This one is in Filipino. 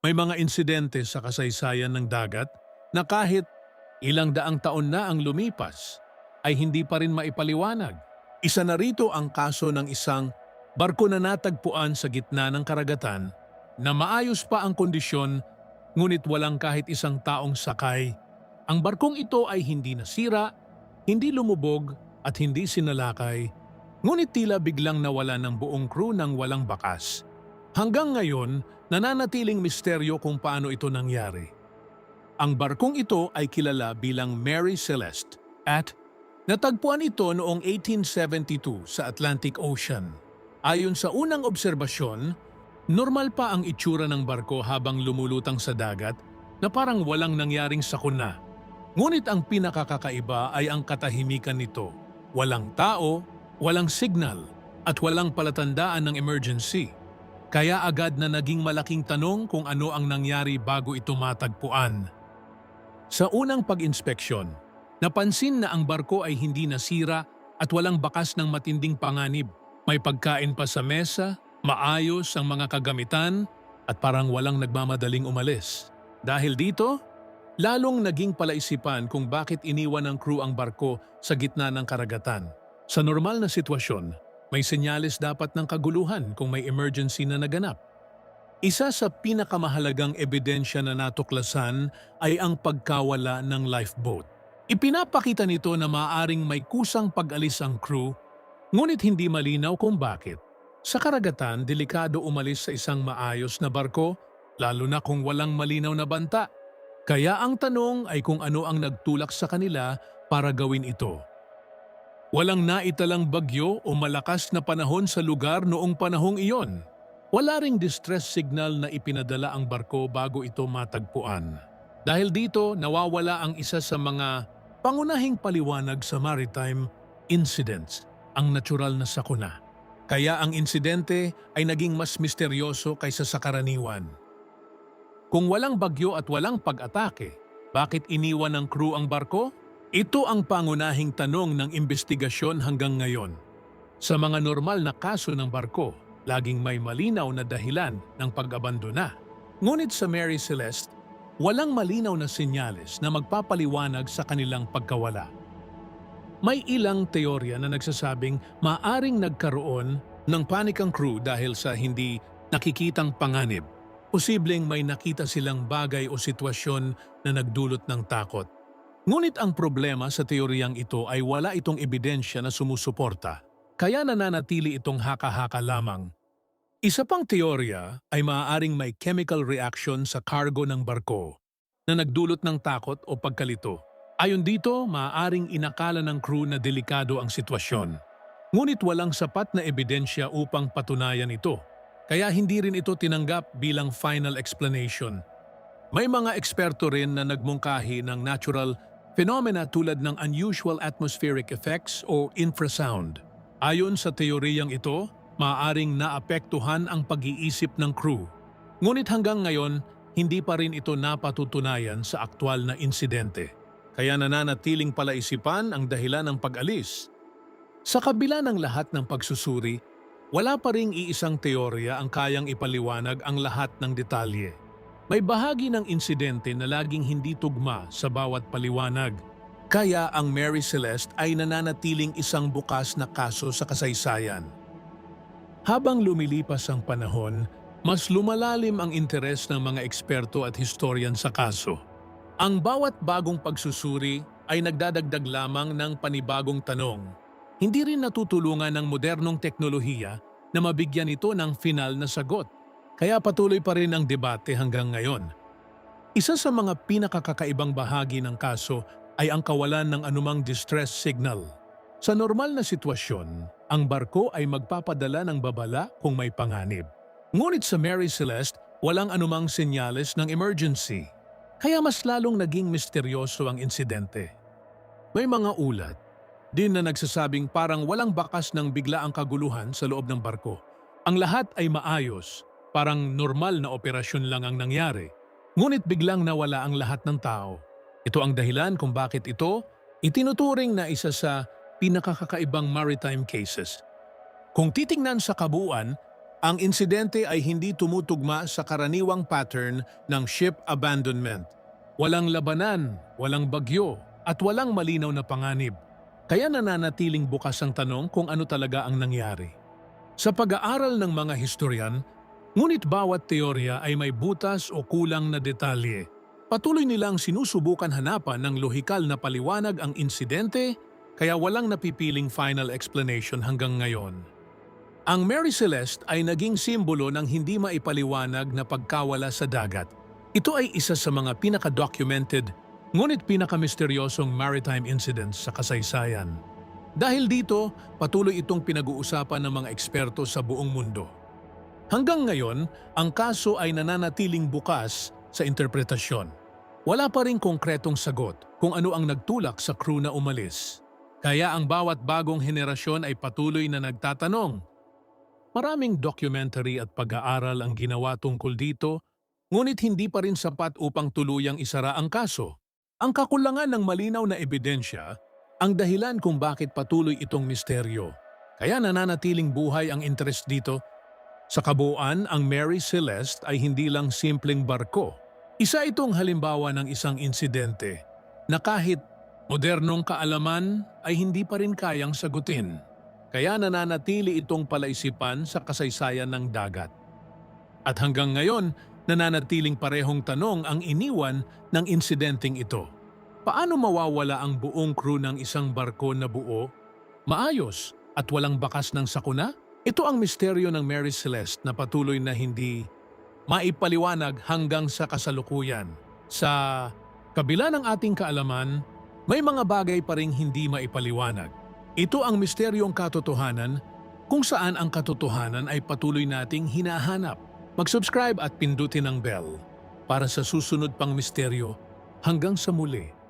May mga insidente sa kasaysayan ng dagat na kahit ilang daang taon na ang lumipas ay hindi pa rin maipaliwanag. Isa na rito ang kaso ng isang barko na natagpuan sa gitna ng karagatan na maayos pa ang kondisyon ngunit walang kahit isang taong sakay. Ang barkong ito ay hindi nasira, hindi lumubog at hindi sinalakay, ngunit tila biglang nawala ng buong crew ng walang bakas. Hanggang ngayon, nananatiling misteryo kung paano ito nangyari. Ang barkong ito ay kilala bilang Mary Celeste at natagpuan ito noong 1872 sa Atlantic Ocean. Ayon sa unang obserbasyon, normal pa ang itsura ng barko habang lumulutang sa dagat na parang walang nangyaring sakuna. Ngunit ang pinakakakaiba ay ang katahimikan nito. Walang tao, walang signal, at walang palatandaan ng emergency. Kaya agad na naging malaking tanong kung ano ang nangyari bago ito matagpuan. Sa unang pag-inspeksyon, napansin na ang barko ay hindi nasira at walang bakas ng matinding panganib. May pagkain pa sa mesa, maayos ang mga kagamitan at parang walang nagmamadaling umalis. Dahil dito, lalong naging palaisipan kung bakit iniwan ng crew ang barko sa gitna ng karagatan. Sa normal na sitwasyon, may senyales dapat ng kaguluhan kung may emergency na naganap. Isa sa pinakamahalagang ebidensya na natuklasan ay ang pagkawala ng lifeboat. Ipinapakita nito na maaaring may kusang pag-alis ang crew, ngunit hindi malinaw kung bakit. Sa karagatan, delikado umalis sa isang maayos na barko, lalo na kung walang malinaw na banta. Kaya ang tanong ay kung ano ang nagtulak sa kanila para gawin ito. Walang naitalang bagyo o malakas na panahon sa lugar noong panahong iyon. Wala ring distress signal na ipinadala ang barko bago ito matagpuan. Dahil dito, nawawala ang isa sa mga pangunahing paliwanag sa maritime incidents, ang natural na sakuna. Kaya ang insidente ay naging mas misteryoso kaysa sa karaniwan. Kung walang bagyo at walang pag-atake, bakit iniwan ng crew ang barko? Ito ang pangunahing tanong ng imbestigasyon hanggang ngayon. Sa mga normal na kaso ng barko, laging may malinaw na dahilan ng pag-abandona. Ngunit sa Mary Celeste, walang malinaw na senyales na magpapaliwanag sa kanilang pagkawala. May ilang teorya na nagsasabing maaring nagkaroon ng panik ang crew dahil sa hindi nakikitang panganib. Posibleng may nakita silang bagay o sitwasyon na nagdulot ng takot. Ngunit ang problema sa teoryang ito ay wala itong ebidensya na sumusuporta, kaya nananatili itong haka-haka lamang. Isa pang teorya ay maaaring may chemical reaction sa cargo ng barko na nagdulot ng takot o pagkalito. Ayon dito, maaaring inakala ng crew na delikado ang sitwasyon. Ngunit walang sapat na ebidensya upang patunayan ito, kaya hindi rin ito tinanggap bilang final explanation. May mga eksperto rin na nagmungkahi ng natural phenomena tulad ng unusual atmospheric effects o infrasound. Ayon sa teoryang ito, maaaring naapektuhan ang pag-iisip ng crew. Ngunit hanggang ngayon, hindi pa rin ito napatutunayan sa aktwal na insidente. Kaya nananatiling palaisipan ang dahilan ng pag-alis. Sa kabila ng lahat ng pagsusuri, wala pa ring iisang teorya ang kayang ipaliwanag ang lahat ng detalye. May bahagi ng insidente na laging hindi tugma sa bawat paliwanag. Kaya ang Mary Celeste ay nananatiling isang bukas na kaso sa kasaysayan. Habang lumilipas ang panahon, mas lumalalim ang interes ng mga eksperto at historian sa kaso. Ang bawat bagong pagsusuri ay nagdadagdag lamang ng panibagong tanong. Hindi rin natutulungan ng modernong teknolohiya na mabigyan ito ng final na sagot. Kaya patuloy pa rin ang debate hanggang ngayon. Isa sa mga pinakakakaibang bahagi ng kaso ay ang kawalan ng anumang distress signal. Sa normal na sitwasyon, ang barko ay magpapadala ng babala kung may panganib. Ngunit sa Mary Celeste, walang anumang senyales ng emergency. Kaya mas lalong naging misteryoso ang insidente. May mga ulat din na nagsasabing parang walang bakas ng bigla ang kaguluhan sa loob ng barko. Ang lahat ay maayos. Parang normal na operasyon lang ang nangyari. Ngunit biglang nawala ang lahat ng tao. Ito ang dahilan kung bakit ito itinuturing na isa sa pinakakakaibang maritime cases. Kung titingnan sa kabuuan, Ang insidente ay hindi tumutugma sa karaniwang pattern ng ship abandonment. Walang labanan, walang bagyo, at walang malinaw na panganib. Kaya nananatiling bukas ang tanong kung ano talaga ang nangyari. Sa pag-aaral ng mga historian, ngunit bawat teorya ay may butas o kulang na detalye. Patuloy nilang sinusubukan hanapan ng lohikal na paliwanag ang insidente, kaya walang napipiling final explanation hanggang ngayon. Ang Mary Celeste ay naging simbolo ng hindi maipaliwanag na pagkawala sa dagat. Ito ay isa sa mga pinaka-documented ngunit pinaka-misteryosong maritime incidents sa kasaysayan. Dahil dito, patuloy itong pinag-uusapan ng mga eksperto sa buong mundo. Hanggang ngayon, ang kaso ay nananatiling bukas sa interpretasyon. Wala pa ring konkretong sagot kung ano ang nagtulak sa crew na umalis. Kaya ang bawat bagong henerasyon ay patuloy na nagtatanong. Maraming documentary at pag-aaral ang ginawa tungkol dito, ngunit hindi pa rin sapat upang tuluyang isara ang kaso. Ang kakulangan ng malinaw na ebidensya ang dahilan kung bakit patuloy itong misteryo. Kaya nananatiling buhay ang interest dito. Sa kabuuan, ang Mary Celeste ay hindi lang simpleng barko. Isa itong halimbawa ng isang insidente na kahit modernong kaalaman ay hindi pa rin kayang sagutin. Kaya nananatili itong palaisipan sa kasaysayan ng dagat. At hanggang ngayon, nananatiling parehong tanong ang iniwan ng insidenteng ito. Paano mawawala ang buong crew ng isang barko na buo, maayos at walang bakas ng sakuna? Ito ang misteryo ng Mary Celeste na patuloy na hindi maipaliwanag hanggang sa kasalukuyan. Sa kabila ng ating kaalaman, may mga bagay pa ring hindi maipaliwanag. Ito ang misteryong katotohanan kung saan ang katotohanan ay patuloy nating hinahanap. Mag-subscribe at pindutin ang bell para sa susunod pang misteryo. Hanggang sa muli.